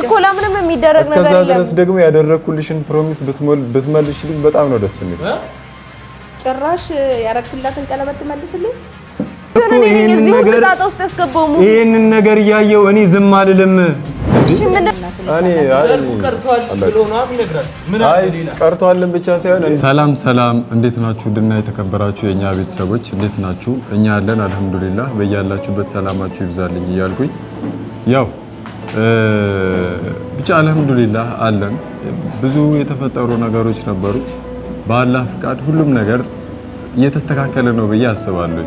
እኮ ለምንም የሚደረግ ነገር እስከዛ ድረስ ደግሞ ያደረኩልሽን ፕሮሚስ ብትመልሽልኝ በጣም ነው ደስ የሚል። ጭራሽ ያረክላትን ቀለበት ትመልስልኝ እኮ ይሄንን ነገር እያየው እኔ ዝም አልልም። ቀርቷልን ብቻ ሳይሆን ሰላም እንዴት ናችሁ? ድና የተከበራችሁ የኛ ቤተሰቦች እንዴት ናችሁ? እኛ ያለን አልহামዱሊላህ በእያላችሁበት ሰላማችሁ ይብዛልኝ እያልኩኝ ያው ብቻ አልহামዱሊላህ አለን። ብዙ የተፈጠሩ ነገሮች ነበሩ። በአላህ ፍቃድ ሁሉም ነገር እየተስተካከለ ነው ብዬ አስባለሁ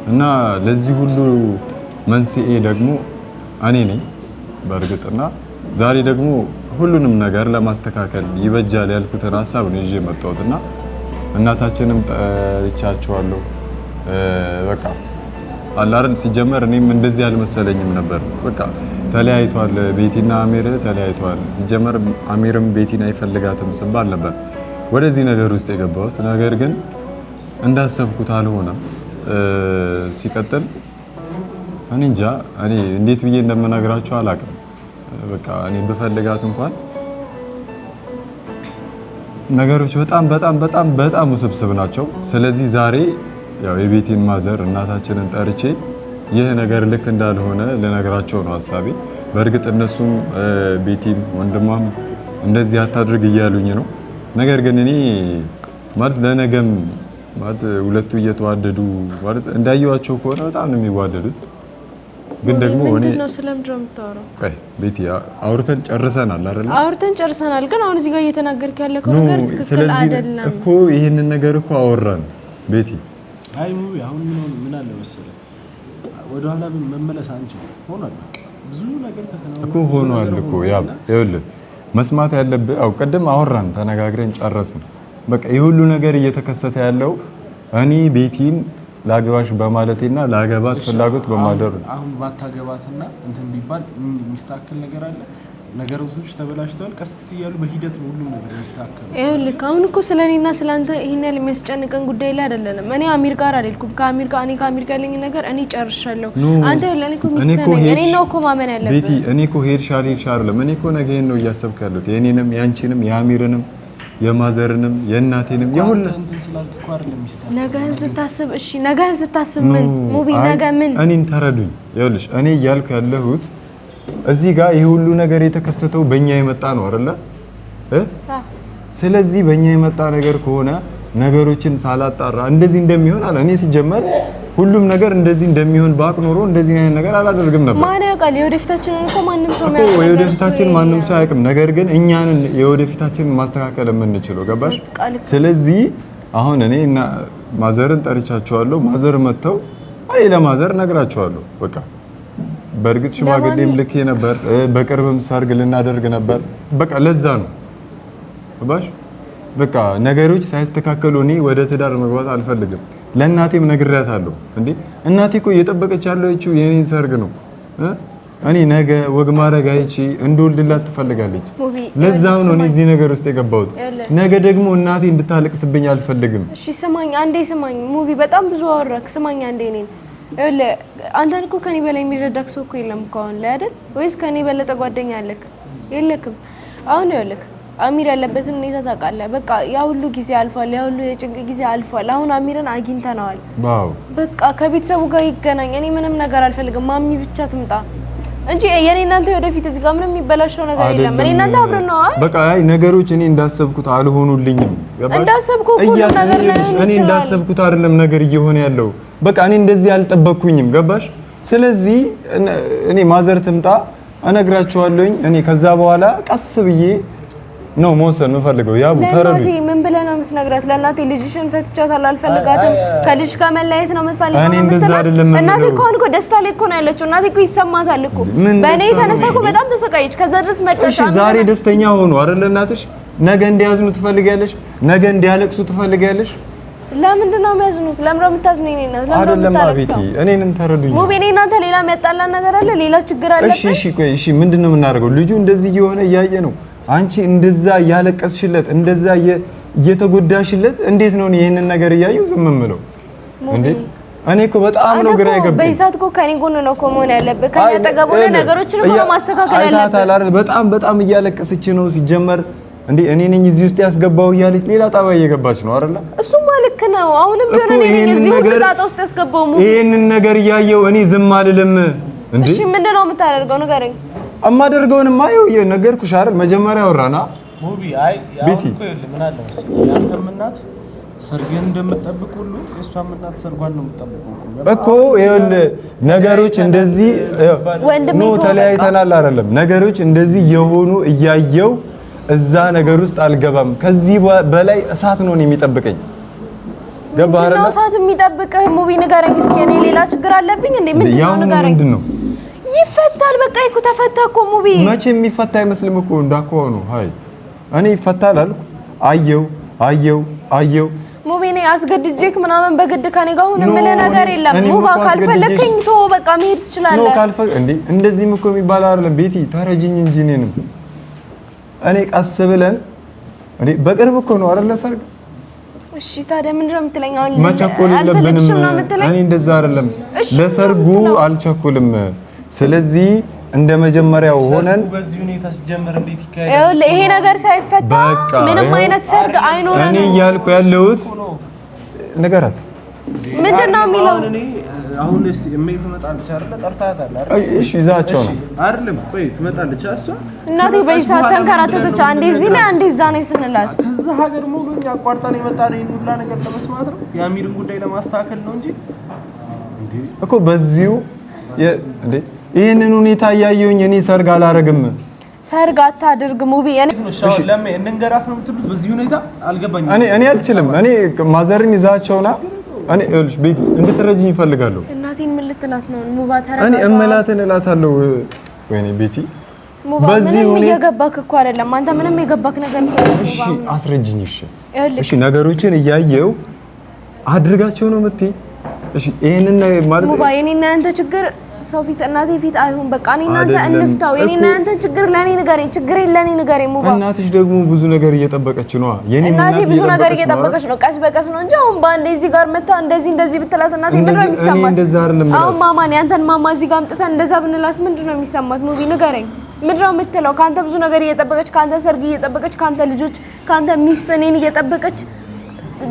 እና ለዚህ ሁሉ መንስኤ ደግሞ እኔ ነኝ በእርግጥና ዛሬ ደግሞ ሁሉንም ነገር ለማስተካከል ይበጃል ያልኩትን ሐሳብ ነው ይዤ መጣሁትና እናታችንም ጠርቻቸዋለሁ። በቃ አላርን ሲጀመር እኔም እንደዚህ አልመሰለኝም ነበር። በቃ ተለያይቷል፣ ቤቲና አሚር ተለያይቷል። ሲጀመር አሚርም ቤቲን አይፈልጋትም ስባል ነበር ወደዚህ ነገር ውስጥ የገባሁት። ነገር ግን እንዳሰብኩት አልሆነም። ሲቀጥል እኔ እንጃ እኔ እንዴት ብዬ እንደምነግራችሁ አላውቅም። በቃ እኔ በፈልጋት እንኳን ነገሮች በጣም ውስብስብ ናቸው። ስለዚህ ዛሬ ያው የቤቲን ማዘር እናታችንን ጠርቼ ይህ ነገር ልክ እንዳልሆነ ልነግራቸው ነው ሐሳቤ። በእርግጥ እነሱም ቤቲም ወንድሟም እንደዚህ አታድርግ እያሉኝ ነው። ነገር ግን እኔ ማለት ለነገም ማለት ሁለቱ እየተዋደዱ ማለት እንዳየዋቸው ከሆነ በጣም ነው የሚዋደዱት። ግን ደግሞ እኔ ነው ስለምድረው የምታወራው? ቆይ ቤቲ አውርተን ጨርሰናል አይደል? አውርተን ጨርሰናል። ግን አሁን እዚህ ጋር እየተናገርክ ያለከው ነገር ትክክል አይደለም እኮ። ይሄንን ነገር እኮ አወራን ቤቲ። አይ አሁን ምን አለ መሰለህ ወደ ኋላ መመለስ አንችልም። ሆኗል ብዙ ነገር ተከናውኗል እኮ ሆኗል እኮ ያው ይኸውልህ መስማት ያለብህ አው ቀደም አወራን ተነጋግረን ጨረስን። በቃ የሁሉ ነገር እየተከሰተ ያለው እኔ ቤቲን ላገባሽ በማለቴና ላገባት ፍላጎት በማደር አሁን ባታገባትና እንትን ቢባል የሚስተካከል ነገር አለ። ነገሮች ተበላሽተዋል። ቀስ እያሉ በሂደት ነው ሁሉም ነገር የሚስተካከለው። ይኸውልህ አሁን እኮ ስለኔና ስላንተ ይሄን ያህል የሚያስጨንቀን ጉዳይ ላይ አይደለም። እኔ አሚር ጋር አይደልኩም። ከአሚር ጋር ያለኝ ነገር እኔ ጨርሻለሁ። አንተ ለኔ እኮ ሚስተነኝ እኔ ነው እኮ ማመን ያለብህ ቤቲ። እኔ እኮ ሄድሽ አይደለም። እኔ እኮ ነገን ነው እያሰብክ ያለሁት የኔንም ያንቺንም የአሚርንም የማዘርንም የእናቴንም የሁሉ ነገን ስታስብ እሺ፣ ነገን ስታስብ ምን ሙቢ ነገ ምን እኔን ተረዱኝ። ይኸውልሽ እኔ እያልኩ ያለሁት እዚህ ጋር ይሄ ሁሉ ነገር የተከሰተው በእኛ የመጣ ነው አይደለ? ስለዚህ በእኛ የመጣ ነገር ከሆነ ነገሮችን ሳላጣራ እንደዚህ እንደሚሆን አለ እኔ ሲጀመር ሁሉም ነገር እንደዚህ እንደሚሆን ባቅ ኖሮ እንደዚህ አይነት ነገር አላደርግም ነበር። ማን ያውቃል? የወደፊታችንን እኮ ማንም ሰው ያውቃል። የወደፊታችን ማንም ሰው አያውቅም። ነገር ግን እኛንን የወደፊታችንን ማስተካከል የምንችለው ገባሽ? ስለዚህ አሁን እኔ እና ማዘርን ጠርቻቸዋለሁ። ማዘር መተው አይ ለማዘር ነግራቸዋለሁ። በቃ በእርግጥ ሽማግሌም ልኬ ነበር። በቅርብም ሰርግ ልናደርግ ነበር። በቃ ለዛ ነው ገባሽ? በቃ ነገሮች ሳይስተካከሉ እኔ ወደ ትዳር መግባት አልፈልግም። ለእናቴም ነግሬያታለሁ። እንዴ እናቴ እኮ እየጠበቀች ያለችው የኔን ሰርግ ነው። እኔ ነገ ወግ ማድረግ አይቼ እንድወልድላት ትፈልጋለች። ለዛው ነው እኔ እዚህ ነገር ውስጥ የገባሁት። ነገ ደግሞ እናቴ እንድታለቅስብኝ አልፈልግም። እሺ ስማኝ፣ አንዴ ስማኝ ሙቢ፣ በጣም ብዙ አወራክ። ስማኝ አንዴ እኔን አንተን እኮ ከኔ በላይ የሚረዳክ ሰው እኮ የለም እኮ አሁን ላይ አይደል? ወይስ ከኔ በለጠ ጓደኛ አለክ? የለክም። አሁን ይኸውልህ አሚር ያለበትን ሁኔታ ታውቃለህ። በቃ ያ ሁሉ ጊዜ አልፏል። ያ ሁሉ የጭንቅ ጊዜ አልፏል። አሁን አሚርን አግኝተነዋል። ዋው በቃ ከቤተሰቡ ጋር ይገናኝ። እኔ ምንም ነገር አልፈልግም። ማሚ ብቻ ትምጣ እንጂ የኔ እናንተ ወደፊት እዚህ ጋር ምንም የሚበላሽው ነገር የለም። እኔ እናንተ አብረን ነው። በቃ አይ ነገሮች እኔ እንዳሰብኩት አልሆኑልኝም። ገባሽ? እንዳሰብኩት ሁሉ ነገር እኔ እንዳሰብኩት አይደለም ነገር እየሆነ ያለው። በቃ እኔ እንደዚህ አልጠበቅኩኝም። ገባሽ? ስለዚህ እኔ ማዘር ትምጣ እነግራቸዋለሁኝ። እኔ ከዛ በኋላ ቀስ ብዬ ነው መወሰን የምፈልገው። ያቡ ተረዱ። ምን ብለህ ነው የምትነግራት? ለእናቴ ልጅሽን ፈትቻታለሁ አልፈልጋትም፣ ከልጅ ጋር መለያየት ነው የምትፈልገው? እኔ እንደዛ አይደለም። እናቴ እኮ ደስታ ላይ እኮ ነው ያለችው። እናቴ እኮ ይሰማታል እኮ በእኔ የተነሳ እኮ በጣም ተሰቃየች። ከዛ ድረስ መጣች። እሺ ዛሬ ደስተኛ ሆኖ አይደል እናትሽ? ነገ እንዲያዝኑ ትፈልጊያለሽ? ነገ እንዲያለቅሱ ትፈልጊያለሽ? ለምንድን ነው የሚያዝኑት? ለምን ነው የምታዝኑ? እኔ እናት ለምን ነው የምታለቅሰው? እኔንም ተረዱኝ። ሙቢ እኔ እናንተ ሌላ የሚያጣላን ነገር አለ? ሌላ ችግር አለ? እሺ ቆይ እሺ ምንድነው የምናደርገው? ልጁ እንደዚህ እየሆነ እያየ ነው። አንቺ እንደዛ ያለቀስሽለት እንደዛ እየተጎዳሽለት እንዴት ነው ይሄንን ነገር እያየው ዝም የምለው እንዴ? እኔ እኮ በጣም ነው ግራ የገባኝ። በይሳት እኮ ከኔ ጎን ነው እኮ መሆን ያለብህ። ከኔ አጠገብ ሆነ ነገሮችን እኮ ማስተካከል ያለብህ። በጣም እያለቀሰች ነው ሲጀመር። እንዴ እኔ ነኝ እዚህ ውስጥ ያስገባው እያለች ሌላ ጣባ እየገባች ነው አይደለ? እሱማ ልክ ነው። አሁንም ቢሆን እኔ ነኝ እዚህ ሁሉ ጣጣ ውስጥ ያስገባው። ይሄንን ነገር እያየው እኔ ዝም አልልም። እንዴ እሺ ምንድነው የምታደርገው? ንገረኝ። እማደርገውንማ ይኸው ነገርኩሽ አይደል? መጀመሪያ አወራና ሙቢ አይ ያው እኮ ምን አለ መሰለኝ ያንተም እናት ሰርግን እንደምትጠብቅ ሁሉ የእሷም እናት ሰርጓን ነው የምትጠብቀው እኮ። ይኸውልህ ነገሮች እንደዚህ ነው ተለያይተናል አይደለም። ነገሮች እንደዚህ የሆኑ እያየው እዛ ነገር ውስጥ አልገባም። ከዚህ በላይ እሳት ነው የሚጠብቀኝ። ገባህ አይደል? ነው እሳት የሚጠብቅህ ሙቢ ንገረኝ እስኪ። እኔ ሌላ ችግር አለብኝ እንዴ? ምንድነው ንገረኝ። ምንድነው? ይፈታል በቃ እኮ ተፈታ እኮ ሙቢ። መቼ የሚፈታ አይመስልም እኮ እንዳኮኑ። አይ እኔ ይፈታል አልኩ። አየው ሙቢ ነኝ አስገድጄክ ምናምን በግድ ከኔ ጋር ሁን ምን ነገር የለም። ሙባ ካልፈለከኝ ቶ በቃ መሄድ ትችላለህ። ነው ካልፈለክ እንዴ እንደዚህም እኮ የሚባል አይደለም። ቤቲ ተረጅኝ እንጂ እኔንም እኔ ቀስ ብለን እንዴ በቅርብ እኮ ነው አይደል ሰርግ። እሺ ታዲያ ምንድነው የምትለኝ? አሁን መቸኮል የለብንም። እኔ እንደዛ አይደለም ለሰርጉ አልቸኮልም። ስለዚህ እንደ መጀመሪያው ሆነን በዚህ ሁኔታ ሲጀመር እንዴት ይካሄዳል? ይሄ ነገር ሳይፈታ ምንም አይነት ሰርግ አይኖርም። እኔ እያልኩ ያለሁት ነገራት ምንድነው የሚለው? አሁን እስቲ እሜት ትመጣለች አይደል? ጠርታታል አይደል? እሺ ይዛቸው ነው አይደለም? ቆይ ትመጣለች እሷ። እናቴ በይሳት ተንከራተተች። አንዴ እዚህ ላይ አንዴ እዛ ነው ስንላት ከዛ ሀገር ሙሉ እኛ አቋርጠን የመጣ ነው ይሄን ሁላ ነገር ለመስማት ነው። የአሚርን ጉዳይ ለማስተካከል ነው እንጂ እኮ በዚሁ እንዴ ይሄንን ሁኔታ እያየሁኝ እኔ ሰርግ አላረግም። ሰርግ አታድርግ ሙቢ። እሺ ለምን እንንገራት ነው የምትሉት? በዚህ ሁኔታ አልገባኝም። እኔ አልችልም። እኔ ማዘርን ይዛቸውና እኔ እልሽ ቤት እንድትረጂኝ ይፈልጋሉ። እናቴን ምን ልትላት ነው? ሙባ ተረጋጋ። እኔ እምላትን እላታለሁ። ወይኔ ቤቲ በዚህ ሁኔታ እየገባክ እኮ አይደለም አንተ ምንም የገባክ ነገር እኮ አይደለም። እሺ አስረጅኝ። እሺ ነገሮችን እያየው አድርጋቸው ነው የምትይ? እሺ ይሄንን ማለት ሙባ የኔና አንተ ችግር ሰው ፊት እናቴ ፊት አይሁን። በቃ እኔ እናንተ እንፍታው። የኔና አንተ ችግር ለኔ ንገረኝ፣ ችግሬን ለኔ ንገረኝ። ሙባ እናትሽ ደግሞ ብዙ ነገር እየጠበቀች ነው። የኔ እናቴ ብዙ ነገር እየጠበቀች ነው። ቀስ በቀስ ነው እንጂ አሁን ባንዴ እዚህ ጋር መታ እንደዚህ ብትላት እናቴ ምንድን ነው የሚሰማት? እኔ እንደዛ አይደለም። አሁን ማማን ያንተን ማማ እዚህ ጋር አምጥተን እንደዛ ብንላት ምንድን ነው የሚሰማት? ሙቢ ንገረኝ። ምንድን ነው የምትለው? ካንተ ብዙ ነገር እየጠበቀች፣ ካንተ ሰርግ እየጠበቀች፣ ካንተ ልጆች፣ ካንተ ሚስት እኔን እየጠበቀች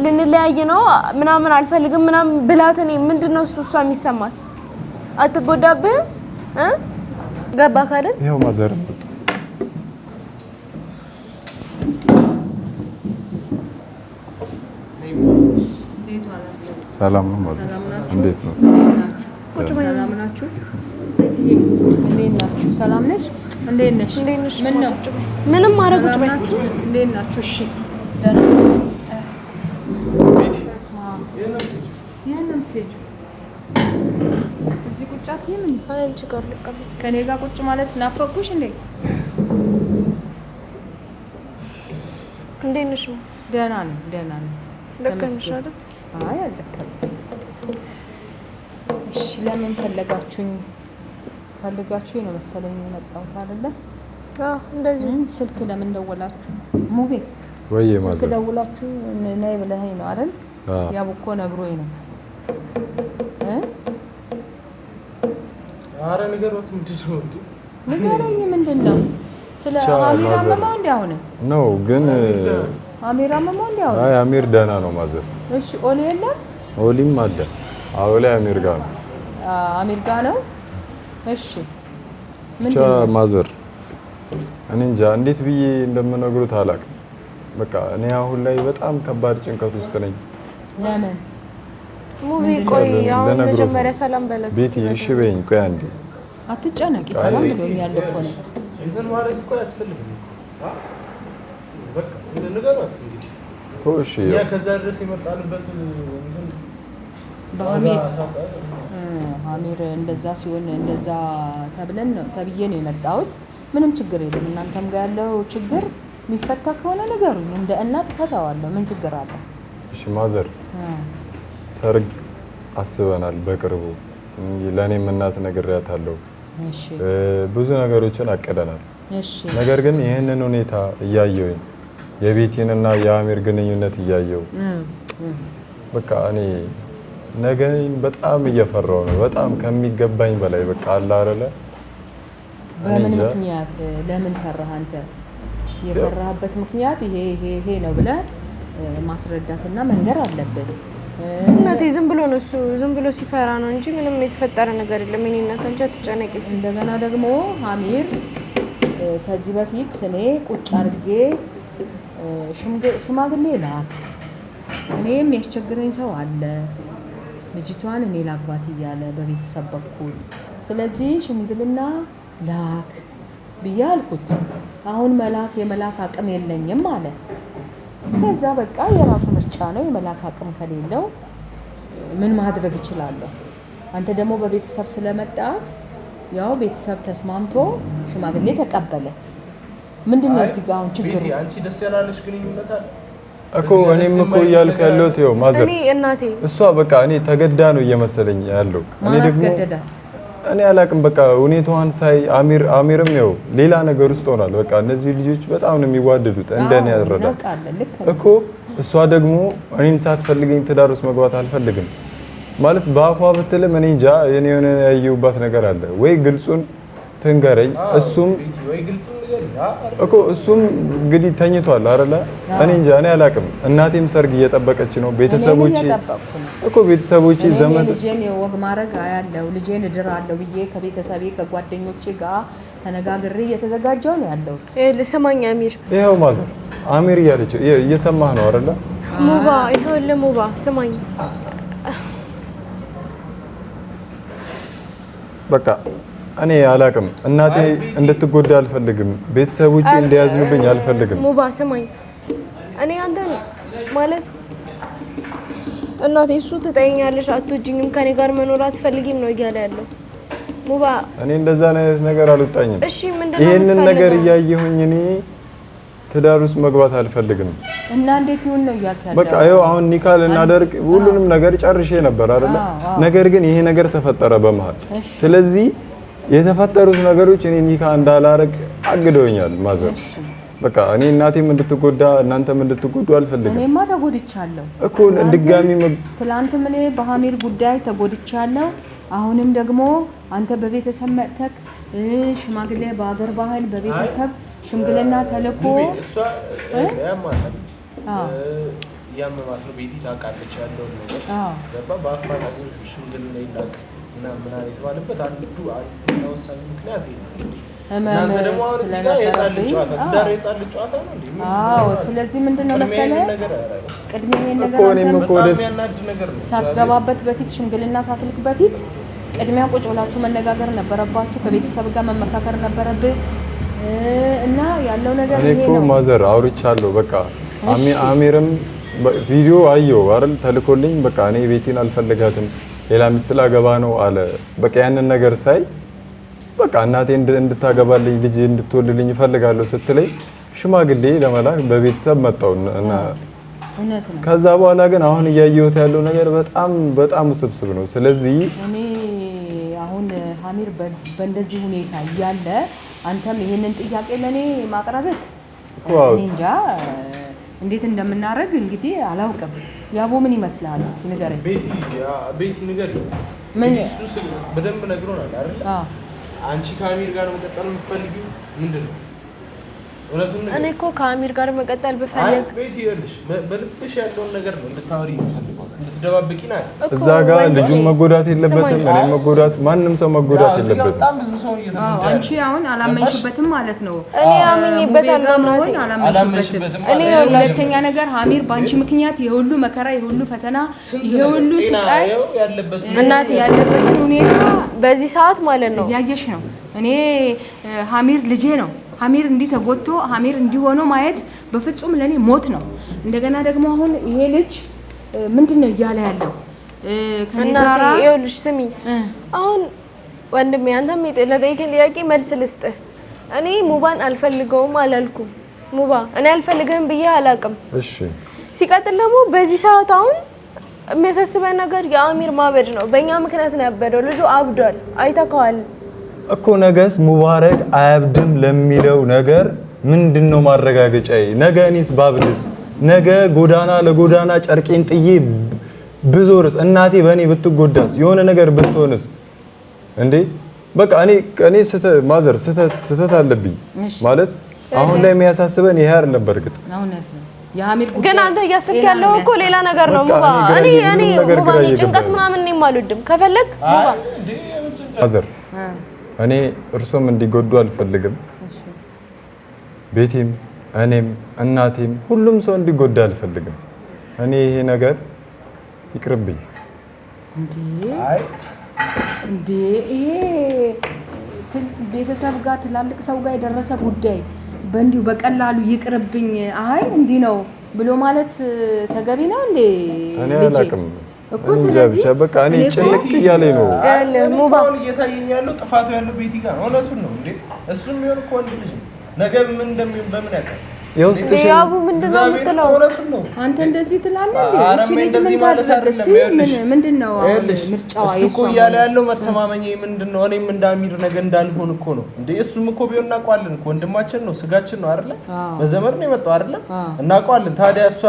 ልንለያይ ነው ምናምን አልፈልግም ምናምን ብላት እኔ ምንድን ነው እሷ የሚሰማት? አትጎዳብህም? ገባህ አይደል? ይኸው ማዘር ሰላም ነው ማዘር። እንዴት ነው? ሰላም ናችሁ? እንዴት ናችሁ? ሰላም ነሽ? እንዴት ነሽ? ምን ነው? ምንም ማድረግ ቁጭ በይ። እንዴት ናችሁ? እሺ ደህና ናችሁ? እዚህ ቁጭ አትይም እንዴ? አንቺ ጋር ልቀመጥ። ከኔ ጋር ቁጭ ማለት ናፈኩሽ እንዴ? እንዴት ነሽ? ደህና ነኝ። ደከመሽ አይደል? አይ አልደከመኝም። እሺ ለምን ፈለጋችሁኝ? ፈልጋችሁኝ ነው መሰለኝ የመጣሁት አይደለ? አዎ እንደዚህ። ስልክ ለምን ደወላችሁ? ሙቤ ወይ ማዘር ስልክ ደውላችሁ ነይ ብለኸኝ ነው አይደል? ያው እኮ ነግሮኝ ነው። ኧረ ንገሯት። ምንድን ነው እንዴ? ንገረኝ። ምንድን ነው? ስለ አሚር አመማው እንዴ? አሁን ነው ግን አሚር አመማው እንዴ? አሁን አይ አሚር ደህና ነው ማዘር። እሺ ኦሊ የለም? ኦሊም አለ። አዎ ላይ አሚር ጋር ነው። አሚር ጋር ነው። እሺ ምንድን ነው ማዘር? እኔ እንጃ እንዴት ብዬ እንደምነግሩት አላውቅም። በቃ እኔ አሁን ላይ በጣም ከባድ ጭንቀት ውስጥ ነኝ። ለምን? ሙቢ ቆይ አሁን መጀመሪያ ሰላም በለት ቤቲ። እሺ በይኝ። ቆይ አንዴ አትጨነቂ። ሰላም ብሎኛል እኮ ነው። እንትን ማለት እኮ ያስፈልግም። በቃ ንገሯት እንግዲህ እሺ። ያ ከዛ ድረስ የመጣንበት እንትን አሚር እንደዛ ሲሆን እንደዛ ተብዬ ነው የመጣሁት። ምንም ችግር የለም። እናንተም ጋር ያለው ችግር የሚፈታ ከሆነ ንገሩኝ። እንደ እናት ፈታዋለሁ። ምን ችግር አለ? እሺ ማዘር፣ ሰርግ አስበናል በቅርቡ። ለእኔም እናት ነግሬያታለሁ። ብዙ ነገሮችን አቅደናል። ነገር ግን ይህንን ሁኔታ እያየሁኝ የቤቴንና የአሚር ግንኙነት እያየሁ በቃ እኔ ነገን በጣም እየፈራው ነው። በጣም ከሚገባኝ በላይ በቃ አለ አይደለ። በምን ምክንያት ለምን ፈራህ አንተ? የፈራህበት ምክንያት ይሄ ነው ብለህ ማስረዳትና መንገር አለብን። እናቴ ዝም ብሎ ነው እሱ ዝም ብሎ ሲፈራ ነው እንጂ ምንም የተፈጠረ ነገር የለም። እኔ እናት አንቺ አትጨነቂ። እንደገና ደግሞ አሚር ከዚህ በፊት እኔ ቁጭ አድርጌ ሽማግሌ ላክ፣ እኔም ያስቸግረኝ ሰው አለ ልጅቷን እኔ ላግባት እያለ በቤተሰብ በኩል ስለዚህ ሽምግልና ላክ ብዬ አልኩት። አሁን የመላክ አቅም የለኝም አለ። ከዛ በቃ የራሱ ምርጫ ነው። የመላክ አቅም ከሌለው ምን ማድረግ እችላለሁ? አንተ ደግሞ በቤተሰብ ስለመጣ ያው ቤተሰብ ተስማምቶ ሽማግሌ ተቀበለ። ምንድነው እዚህ ጋር አሁን ችግሩ? አንቺ ደስ ያላለሽ ግንኙነት አለ እኮ እኔም እኮ እያልኩ ያለሁት ይኸው ማዘር እናቴ እሷ በቃ እኔ ተገዳ ነው እየመሰለኝ ያለው። እኔ ደግሞ ማስገደዳት እኔ አላቅም። በቃ ሁኔታዋን ሳይ አሚርም ይኸው ሌላ ነገር ውስጥ ሆኗል። በቃ እነዚህ ልጆች በጣም ነው የሚዋደዱት እንደኔ ያረዳል እኮ። እሷ ደግሞ እኔን ሳትፈልገኝ ትዳር ውስጥ መግባት አልፈልግም ማለት በአፏ ብትልም እኔ እንጃ የኔ የሆነ ያየሁባት ነገር አለ ወይ ግልጹን ትንገረኝ። እሱም እኮ እሱም እንግዲህ ተኝቷል አይደለ? እኔ እንጃ እኔ አላቅም። እናቴም ሰርግ እየጠበቀች ነው። ቤተሰቦቼ ዘመድ ልጄን ወግ ማድረግ ያለው ልጄን እድራለሁ ብዬ ከቤተሰቤ ከጓደኞቼ ጋር ተነጋግሬ እየተዘጋጀው ነው ያለሁት። ልስማኝ አሚር፣ ይኸው ማዘር አሚር እያለች እየሰማህ ነው አይደለ? ሙባ ይኸው ለሙባ ስማኝ በቃ እኔ አላቅም። እናቴ እንድትጎዳ አልፈልግም። ቤተሰቦቼ እንዲያዝኑብኝ አልፈልግም። ሙባ ስማኝ፣ እኔ አንተን ማለት እናቴ እሱ ትጠይኛለሽ፣ አትወጂኝም፣ ከኔ ጋር መኖር አትፈልጊም ነው እያለ ያለው ሙባ። እኔ እንደዛ አይነት ነገር አልወጣኝም። እሺ ምንድነው ይሄንን ነገር እያየሁኝ እኔ ትዳር ውስጥ መግባት አልፈልግም እና እንዴት ይሁን ነው እያልከኝ? በቃ ይኸው አሁን ኒካ ልናደርግ ሁሉንም ነገር ጨርሼ ነበር አይደለ? ነገር ግን ይሄ ነገር ተፈጠረ በመሃል። ስለዚህ የተፈጠሩት ነገሮች እኔ ኒካ እንዳላረግ አግደውኛል ማዘር። በቃ እኔ እናቴም እንድትጎዳ እናንተም እንድትጎዱ አልፈልግም። እኔማ ተጎድቻለሁ እኮ ድጋሚ ትላንትም እኔ በአሚር ጉዳይ ተጎድቻለሁ። አሁንም ደግሞ አንተ በቤተሰብ መጥተክ ሽማግሌ በአገር ባህል በቤተሰብ ሽምግልና ተልኮ ያመማት ነው ቤቲ ታውቃለች ያለውን ነገር ገባ። በአፋጣኝ ሽምግልና ይላክ እና ምናምን የተባለበት አንዱ ወሳኝ ምክንያት እናንተ ደግሞ አሁን እዚህ ጋር የጻል ጨዋታ ነው እንዴ? አዎ። ስለዚህ ምንድነው መሰለህ ቅድሚያ ይሄን ነገር ሳትገባበት በፊት ሽምግልና ሳትልክ በፊት ቅድሚያ ቁጭ ብላችሁ መነጋገር ነበረባችሁ። ከቤተሰብ ጋር መመካከር ነበረብህ እና ያለው ነገር ይሄ ነው። እኔ እኮ ማዘር አውርቻለሁ። በቃ አሚርም ቪዲዮ አየሁ አይደል ተልኮልኝ። በቃ እኔ ቤቴን አልፈልጋትም ሌላ ሚስት ላገባ ነው አለ። በቃ ያንን ነገር ሳይ በቃ እናቴ እንድታገባልኝ ልጅ እንድትወልድልኝ እፈልጋለሁ ስትለኝ ሽማግሌ ለመላክ በቤተሰብ መጣው እና ከዛ በኋላ ግን አሁን እያየሁት ያለው ነገር በጣም ውስብስብ ነው። ስለዚህ እኔ አሁን አሚር በእንደዚህ ሁኔታ እያለ አንተም ይሄንን ጥያቄ ለኔ ማቅረብህ እኔ እንጃ እንዴት እንደምናደርግ እንግዲህ አላውቅም። ያቦ ምን ይመስላል? እስቲ ንገረኝ። ቤቲ ንገረኝ። ምን እሱ በደንብ ነግሮናል አይደል? አንቺ ከአሚር ጋር መቀጠል የምትፈልጊው ምንድን ነው? እኔ እኮ ከአሚር ጋር መቀጠል ብፈልግ ቤቲ ይኸውልሽ በልብሽ ያለውን ነገር ነው እንድታወሪ የምፈልገው እንድትደባብቂ ነው። እዛ ጋር ልጁን መጎዳት የለበትም፣ እኔም መጎዳት፣ ማንም ሰው መጎዳት የለበትም። በጣም ብዙ ሰው እየተጎዳ አንቺ አሁን አላመንሽበትም ማለት ነው። እኔ አምኜበታለሁ ነው አላመንሽበትም። እኔ ሁለተኛ ነገር አሚር ባንቺ ምክንያት የሁሉ መከራ የሁሉ ፈተና የሁሉ ስቃይ ያለበት እናቴ ያለበት ሁኔታ በዚህ ሰዓት ማለት ነው እያየሽ ነው። እኔ አሚር ልጄ ነው። አሚር እንዲህ ተጎድቶ አሚር እንዲሆኖ ማየት በፍጹም ለኔ ሞት ነው። እንደገና ደግሞ አሁን ይሄ ልጅ ምንድነው እያለ ያለው ከኔ ጋር ይኸውልሽ ስሚ፣ አሁን ወንድሜ አንተም ለጠየቀኝ ጥያቄ መልስ ልስጥህ። እኔ ሙባን አልፈልገውም አላልኩም። ሙባ እኔ አልፈልግህም ብዬ አላውቅም። እሺ። ሲቀጥል ደግሞ በዚህ ሰዓት አሁን የሚያሳስበን ነገር የአሚር ማበድ ነው። በእኛ ምክንያት ነው ያበደው። ልጁ አብዷል፣ አይተከዋል እኮ። ነገስ ሙባረክ አያብድም ለሚለው ነገር ምንድነው ማረጋገጫዬ? ነገ እኔስ ባብድስ? ነገ ጎዳና ለጎዳና ጨርቄን ጥዬ ብዙርስ እናቴ በእኔ ብትጎዳስ የሆነ ነገር ብትሆንስ እንዴ? በቃ እኔ ማዘር ስተት አለብኝ ማለት አሁን ላይ የሚያሳስበን ይሄ አይደለም። በርግጥ ግን አንተ እያሰብክ ያለው እኮ ሌላ ነገር ነው። ሙባ እኔ ሙባ ጭንቀት ምናምን እኔም አልወድም። ከፈለክ ሙባ ማዘር እኔ እርሶም እንዲጎዱ አልፈልግም። ቤቴም እኔም እናቴም ሁሉም ሰው እንዲጎዳ አልፈልግም። እኔ ይሄ ነገር ይቅርብኝ። እንዴ ይሄ ቤተሰብ ጋር ትላልቅ ሰው ጋር የደረሰ ጉዳይ በእንዲሁ በቀላሉ ይቅርብኝ እንዲህ ነው ብሎ ማለት ተገቢ ነው እንዴ? እኔ አላውቅም እኮ ስለዚህ በቃ እኔ ጭንቅ እያለኝ ነው። ሙባውን እየታየኝ ያለው ጥፋቱ ያለው ቤቲ ጋር እውነቱን ነው እንዴ? እሱም ቢሆን እኮ ወንድ ልጅ ነገ ምን እንደሚሆን በምን ያውቃል? ያቡ ምንድነው የምትለው? አንተ እንደዚህ ትላለህ እንዴ? እቺ ልጅ ምን ታደርጋለች? ምንድነው ምርጫዋ? እሱ እያለ ያለው መተማመኛ ምንድነው? እኔም እንዳሚር ነገ እንዳልሆን እኮ ነው እንዴ? እሱም እኮ ቢሆን እናውቀዋለን እኮ ወንድማችን ነው፣ ስጋችን ነው አይደለ? በዘመድ ነው የመጣው አይደለ? እናውቀዋለን። ታዲያ እሷ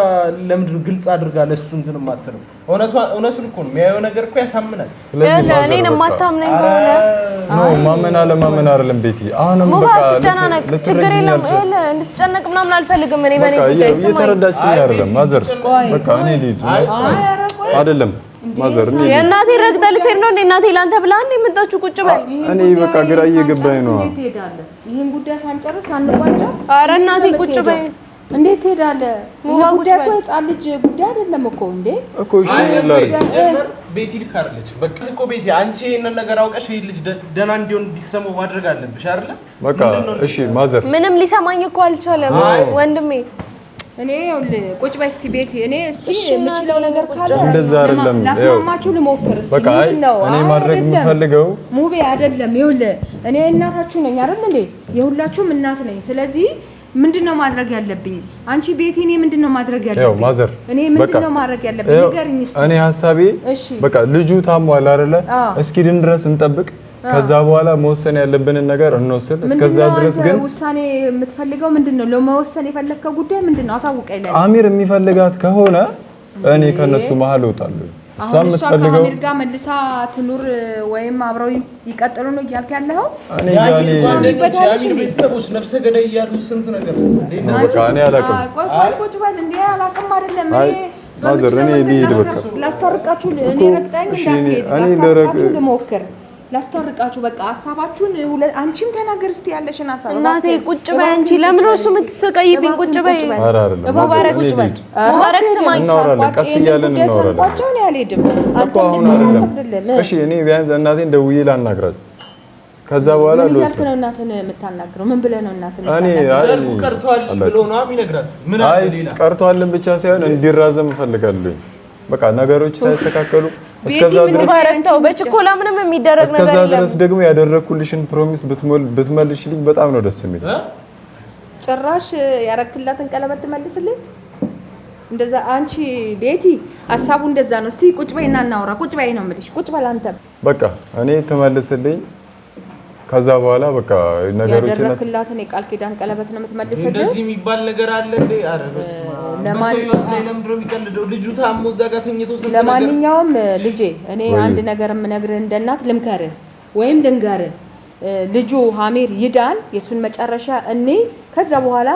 ለምንድን ግልጽ አድርጋ ለሱ እንትን ማትለው? እውነቱን እኮ ነው የሚያየው ነገር እኮ ያሳምናል። ስለዚህ እኔን የማታምነኝ ከሆነ ነው ማመን አለማመን አይደለም ቤቲ። አሁንም በቃ ችግር የለም እንድትጨነቅ ምናምን አልፈልግም። እኔ በኔ ጉዳይ ስማ እየተረዳችኝ አይደለም ማዘር። በቃ እኔ ልሂድ አይደለም ማዘር። የእናቴ ረግጠህ ልትሄድ ነው እንዴ? እናቴ ላንተ ብላ እንዴ የመጣችሁ? ቁጭ በል። እኔ በቃ ግራ እየገባኝ ነው። እንዴት ትሄዳለህ? ይሄን ጉዳይ ሳንጨርስ አንባጫው? ኧረ እናቴ ቁጭ በይ። እንዴት ትሄዳለህ? ይሄ ጉዳይ እኮ ሕፃን ልጅ ጉዳይ አይደለም እኮ እንዴ እኮ። እሺ ላድርግ። ቤቲ ልካርለች። በቃ እኮ ቤቲ አንቺ ይሄንን ነገር አውቀሽ ይሄ ልጅ ደህና እንዲሆን እንዲሰማው ማድረግ አለብሽ አይደለ? በቃ እሺ ማዘር። ምንም ሊሰማኝ እኮ አልቻለም ወንድሜ። እኔ ቁጭ በይ እስቲ ቤቲ። እኔ እስቲ የምችለው ነገር ካለ እንደዛ አይደለም። ላስማማችሁ ልሞክር እስቲ። በቃ እኔ ማድረግ የምፈልገው ሙቤ አይደለም። ይኸውልህ እኔ እናታችሁ ነኝ አይደል እንዴ? የሁላችሁም እናት ነኝ። ስለዚህ ምንድነው ማድረግ ያለብኝ? አንቺ ቤቲ እኔ ምንድነው ማድረግ ያለብኝ? ያው ማዘር እኔ ምንድነው ማድረግ ያለብኝ? ንገሪኝ እስቲ። እኔ ሐሳቤ በቃ ልጁ ታሟል አይደለ? እስኪድን ድረስ እንጠብቅ። ከዛ በኋላ መወሰን ያለብንን ነገር እንወስን። እስከዛ ድረስ ግን ውሳኔ የምትፈልገው ምንድነው? ለመወሰን የፈለከው ጉዳይ ምንድነው? አሳውቀኝ። አሚር የሚፈልጋት ከሆነ እኔ ከነሱ መሀል እወጣለሁ። እሷ የምትፈልገው ከአሚር ጋር መልሳ ትኑር ወይም አብረው ይቀጥሉ ነው እያልክ ያለኸው? ቤተሰቦች ነፍሰ ገዳይ እያሉ ስንት ነገር በቃ እኔ አላውቅም። ቁጭ በል እንዴ። አላውቅም አይደለም ማዘር። እኔ ልሂድ በቃ። ላስታርቃችሁ እኔ ረግጠኝ እንዳትሄድ ላስታርቃችሁ ልሞክር። ላስታርቃችሁ በቃ ሀሳባችሁን አንቺም ተናገር እስቲ ያለሽን ሀሳብ። እናቴ ቁጭ በይ አንቺ። ለምን እሱ የምትሰቀይብኝ? ቁጭ በይ ሙባረክ። ቁጭ በይ ሙባረክ። ስማኝ፣ እናወራለን፣ ቀስ እያለን እናወራለን። ቋጫው ነው ያልሄድም እኮ አሁን አይደለም። እሺ እኔ ቢያንስ እናቴን ደውዬ ላናግራት። ከዛ በኋላ ለወስ ነው እናትን የምታናግረው? ምን ብለህ ነው እናትን? ዘርቡ ቀርቷል ብሎ ነው የሚነግራት። ምን አለ ሌላ? ቀርቷልን ብቻ ሳይሆን እንዲራዘም እፈልጋለሁ። በቃ ነገሮች ሳይስተካከሉ እስከዛ ድረስ በችኮላ ምንም የሚደረግ ነገር የለም። እስከዛ ድረስ ደግሞ ያደረኩልሽን ፕሮሚስ ብትመልሽልኝ በጣም ነው ደስ የሚል። ጭራሽ ያረክላትን ቀለበት ትመልስልኝ? እንደዛ አንቺ ቤቲ ሀሳቡ እንደዛ ነው። እስቲ ቁጭ በይና እናውራ። ቁጭ በይ ነው የምልሽ። ቁጭ በል አንተ። በቃ እኔ ትመልስልኝ። ከዛ በኋላ በቃ ነገሮችን ያደረክላትን የቃል ኪዳን ቀለበት ነው የምትመልስልኝ? እንደዚህ የሚባል ነገር አለ እንዴ? ኧረ በስመ አብ። ለማንኛውም ለምንድን ነው የሚቀልደው? ልጁ ታሞ እዛ ጋር ተኝቶ ስንት ነገር። ለማንኛውም ልጄ እኔ አንድ ነገር የምነግርህ እንደ እናት ልምከርህ ወይም ልንገርህ። ልጁ ሀሚር ይዳን፣ የሱን መጨረሻ እኔ ከዛ በኋላ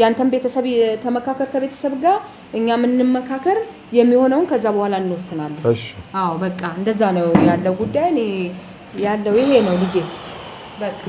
ያንተን ቤተሰብ ተመካከር ከቤተሰብ ጋር እኛ የምንመካከር የሚሆነውን ከዛ በኋላ እንወስናለን። እሺ አዎ በቃ እንደዛ ነው ያለው ጉዳይ። እኔ ያለው ይሄ ነው ልጄ በቃ